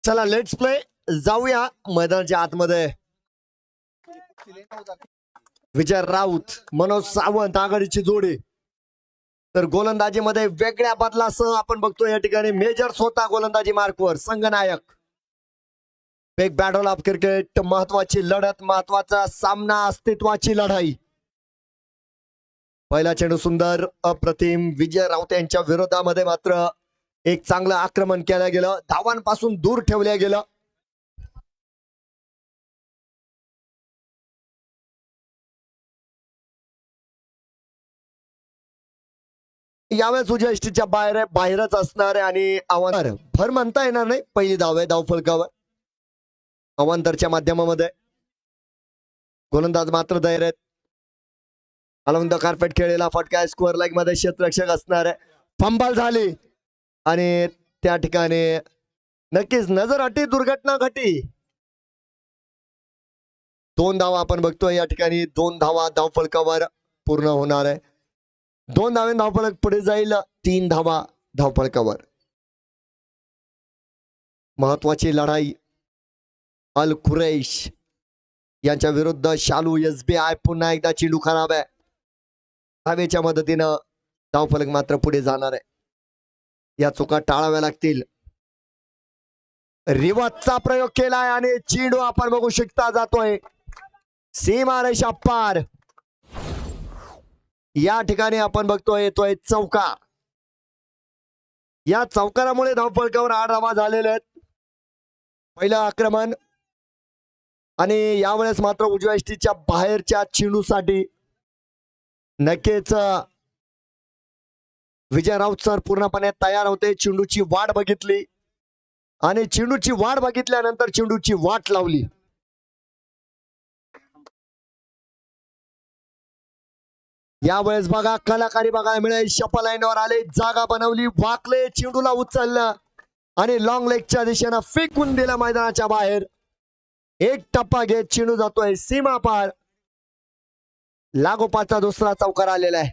चला let's play. जाऊया मैदानाच्या आतमध्ये. विजय राऊत मनोज सावंत आघाडीची जोडी. तर गोलंदाजीमध्ये वेगळ्या बदलासह आपण बघतो या ठिकाणी मेजर स्वतः गोलंदाजी मार्कवर. संघनायक. Big battle of cricket. महत्वाची लढत, महत्वाचा सामना, अस्तित्वाची लढाई. पहिला चेंडू सुंदर अप्रतिम विजय राऊत यांच्या विरोधामध्ये मात्र एक चांगलं आक्रमण केलं गेलं. धावांपासून दूर ठेवलं गेलं. यावेळेस उजव्या यष्टीच्या बाहेरच असणार आहे आणि आव्हान भर म्हणता येणार नाही. पहिली धाव आहे धाव फलकावर. अवांतरच्या माध्यमामध्ये गोलंदाज मात्र तयार आहेत. अलंद कार्पेट खेळलेला फटका स्क्वेअर लाईक मध्ये क्षेत्ररक्षक असणार आहे. फंबल झाली आणि त्या ठिकाणी नक्कीच नजर हटी, दुर्घटना घटी. 2 धावा आपण बघतोय या ठिकाणी. 2 धावा धाव फलकावर पूर्ण होणार आहे. 2 धावे धावफलक पुढे जाईल. 3 धावा धावफलकावर. महत्वाची लढाई. अल कुरैश यांच्या विरुद्ध शालू SBI. पुन्हा एकदा चेंडू खराब आहे. धावेच्या मदतीनं धावफलक मात्र पुढे जाणार आहे. या चुका टाळाव्या लागतील. रिवर्सचा प्रयोग केलाय आणि चेंडू आपण बघू शकता जातोय सीमारेषा पार. या ठिकाणी आपण बघतोय येतोय चौका. या चौकारामुळे धावफलकावर 8 धावा झालेले आहेत. पहिलं आक्रमण आणि यावेळेस मात्र उजव्या यष्टीच्या बाहेरच्या चेंडूसाठी नक्कीच विजय राऊत सर पूर्णपणे तयार होते. चेंडूची वाट बघितली आणि चेंडूची वाट बघितल्यानंतर चेंडूची वाट लावली. यावेळेस बघा कलाकारी बघायला मिळेल. शपल लाईनवर आले, जागा बनवली, वाकले, चेंडूला उचललं आणि लॉंग लेगच्या दिशेनं फेकून दिलं मैदानाच्या बाहेर. एक टप्पा घेत चेंडू जातोय सीमा पार. लागोपाठचा दुसरा चौकार आलेला आहे.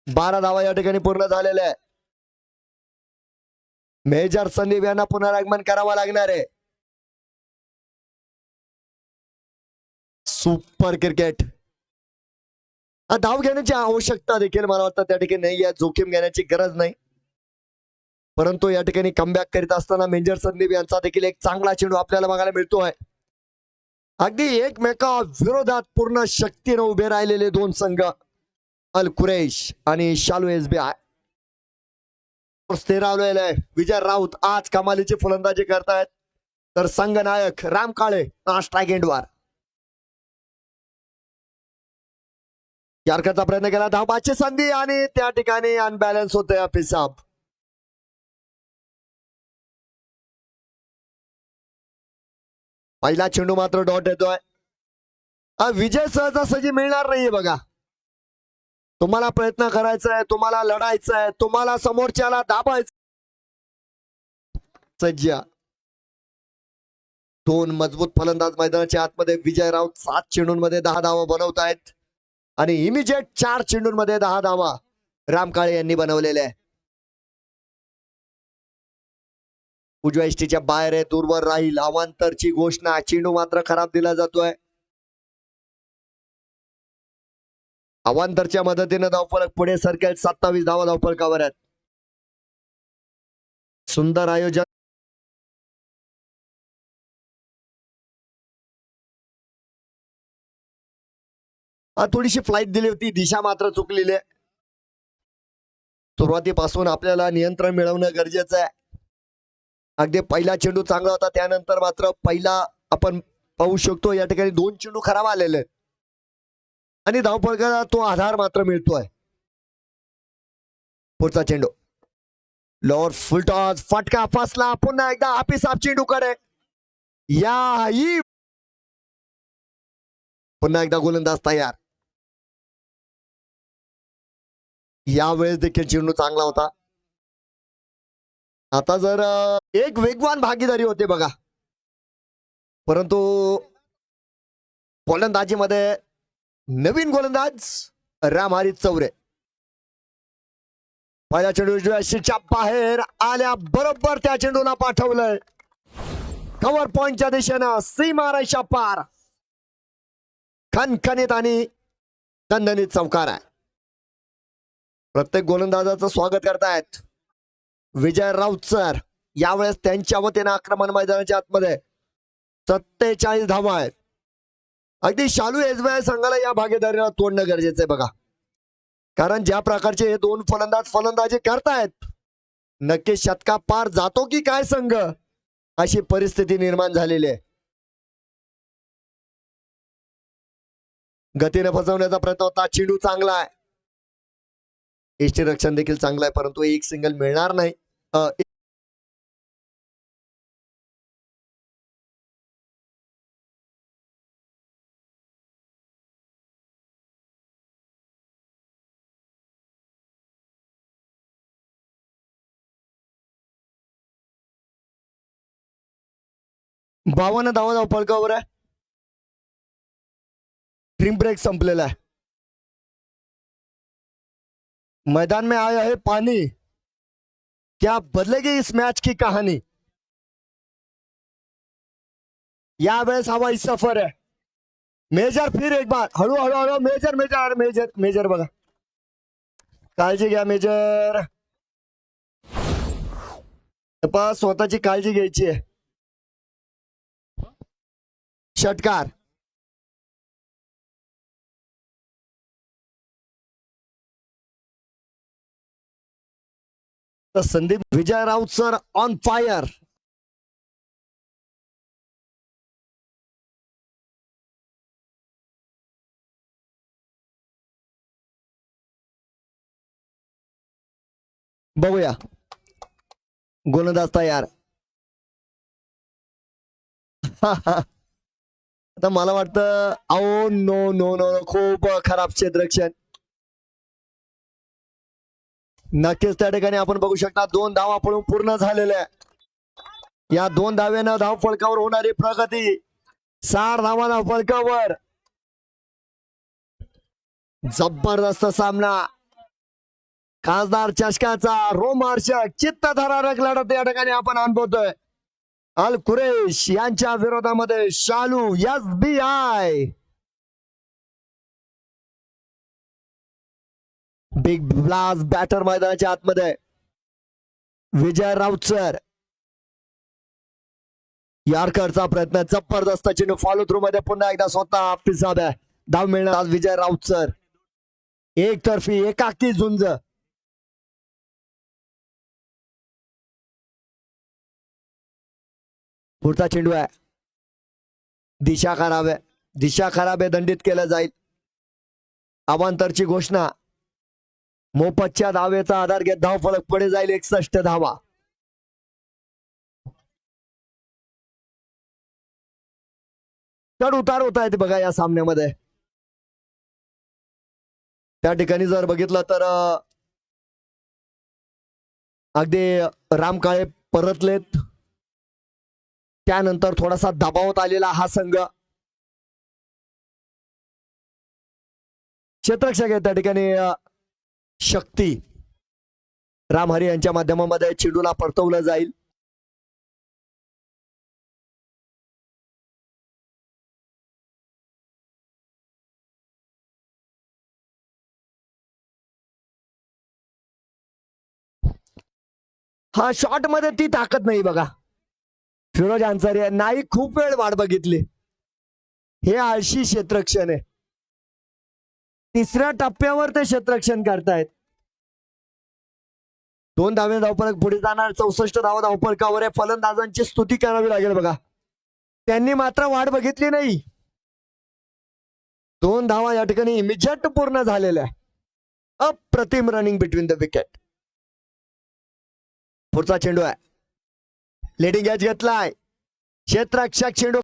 12 धावा या ठिकाणी पूर्ण झालेल्या आहे. मेजर संदीप यांना पुनरागमन करावं लागणार आहे. Super cricket. धाव घेण्याची आवश्यकता देखील मला वाटतं त्या ठिकाणी नाही आहे. जोखीम घेण्याची गरज नाही. परंतु या ठिकाणी कमबॅक करीत असताना मेजर संदीप यांचा देखील एक चांगला चेंडू आपल्याला बघायला मिळतोय. अगदी एकमेका विरोधात पूर्ण शक्तीने उभे राहिलेले 2 संघ अल कुरैश आणि शालू SBI. स्थिरावलेले आहे. विजय राऊत आज कमालीची फलंदाजी करतायत. तर संघनायक राम काळे स्ट्राईक एंडवर. यार्करचा प्रयत्न केला. धावाची संधी आणि त्या ठिकाणी अनबॅलन्स होते अपिसाब. पहिला चेंडू मात्र डॉट येतोय. विजय सहजासहजी मिळणार नाहीये बघा. तुम्हाला प्रयत्न करायचा आहे, तुम्हाला लढायचं आहे, तुम्हाला समोरच्याला दाबायचं. सज्ज 2 मजबूत फलंदाज मैदानाच्या आतमध्ये. विजय राऊत 7 चेंडूंमध्ये 10 धावा बनवत आहेत आणि इमिजिएट 4 चेंडूंमध्ये 10 धावा राम काळे यांनी बनवलेल्या आहे. उजव्या यष्टीच्या बाहेर आहे, दूरवर राहील. अवांतरची घोषणा. चेंडू मात्र खराब दिला जातोय. अवांतरच्या मदतीने धावफलक पुढे सरकेल. 27 धावा धावफलकावर आहेत. सुंदर आयोजन. थोडीशी फ्लाईट दिली होती, दिशा मात्र चुकलेली आहे. सुरुवातीपासून आपल्याला नियंत्रण मिळवणं गरजेचं आहे. अगदी पहिला चेंडू चांगला होता, त्यानंतर मात्र पहिला आपण पाहू शकतो या ठिकाणी 2 चेंडू खराब आलेले आहेत आणि धावफलकाला तो आधार मात्र मिळतोय. पुढचा चेंडू लोअर फुलटॉस. फटका फसला. पुन्हा एकदा आपिसाब चेंडूकडे. याही पुन्हा एकदा गोलंदाज तयार. यावेळेस देखील चेंडू चांगला होता. आता जर एक वेगवान भागीदारी होते बघा, परंतु गोलंदाजीमध्ये नवीन गोलंदाज रामहरी चौरे. पहिल्या चेंडू उजव्या यष्टीच्या बाहेर आल्या बरोबर त्या चेंडूला पाठवलंय. कव्हर पॉइंटच्या दिशेनं सीमारेषा पार. खणखणीत आणि दणदणीत चौकार आहे. प्रत्येक गोलंदाजाचं स्वागत करतायत विजय राऊत सर. यावेळेस त्यांच्या वतीने आक्रमण मैदानाच्या आतमध्ये 47 धावा आहेत. अगदी शालू एसबीआय संघाला या भागीदारीला तोडणं गरजेचं आहे बघा, कारण ज्या प्रकारचे हे दोन फलंदाज फलंदाजी करतायत नक्की शतका पार जातो की काय संघ, अशी परिस्थिती निर्माण झालेली आहे. गतीने फसवण्याचा प्रयत्न होता. चेंडू चांगला आहे, यष्टीरक्षण देखील चांगलं आहे, परंतु एक सिंगल मिळणार नाही. बावन्न धावा फलकावर आहे. ड्रीम ब्रेक संपलेला है. मैदान में आया है पानी, क्या बदलेगी इस मैच की कहानी. यावेळेस हवाई सफर है. मेजर फिर एक बार हळू हळू हळू. मेजर मेजर मेजर मेजर बघा, काळजी घ्या मेजर. स्वतःची काळजी घ्यायची आहे. षटकार. संदीप विजय राऊत सर ऑन फायर. बघूया गोलंदाज तयार. आता मला वाटतं आओ नो नो नो, खूप खराब क्षेत्ररक्षण. नक्कीच त्या ठिकाणी आपण बघू शकता 2 धावा पळून पूर्ण झालेल्या आहे. या 2 धाव्यानं धाव फलकावर होणारी प्रगती 60 धावा धाव फलकावर. जबरदस्त सामना, खासदार चषकाचा रोमहर्षक चित्तथरारक लढत या ठिकाणी आपण अनुभवतोय. अल कुरेश यांच्या विरोधामध्ये शालू एसबीआय. बिग ब्लास्ट बॅटर मैदानाच्या आतमध्ये विजय राऊत सर. यार्करचा प्रयत्न, जबरदस्त चेंडू फॉलो थ्रू मध्ये पुन्हा एकदा स्वतः पिसाब आहे. धाव मिळणार विजय राऊत सर. एकतर्फी एकाकी झुंज. पुढचा चेंडू आहे. दिशा खराब आहे, दिशा खराब आहे, दंडित केलं जाईल. अवांतरची घोषणा. मोफतच्या धावेचा आधार घेत धाव फलक पुढे जाईल 61 धावा. चढ उतार होत आहेत बघा या सामन्यामध्ये. त्या ठिकाणी जर बघितलं तर अगदी राम काळे परतलेत. त्यानंतर थोडासा दबावात आलेला हा संघ. क्षेत्ररक्षक आहे त्या ठिकाणी शक्ती. रामहरी यांच्या माध्यमामध्ये चेंडूला परतवलं जाईल. हा शॉट मध्ये ती ताकद नाही बघा. फिरोज अन्सारी नाही, खूप वेळ वाट बघितली. हे आळशी क्षेत्ररक्षण आहे. 3ऱ्या टप्प्यावर ते क्षेत्ररक्षण करतायत. 2 धावे धावफलक पुढे जाणार. 64 धावा धावफलकावर आहे. फलंदाजांची स्तुती करावी लागेल बघा, त्यांनी मात्र वाट बघितली नाही. 2 धावा या ठिकाणी इमिजिएट पूर्ण झालेल्या आहे. अप्रतिम रनिंग बिटवीन द विकेट. पुढचा चेंडू आहे. लेडिंग एज घेतलाय. क्षेत्ररक्षक चेंडू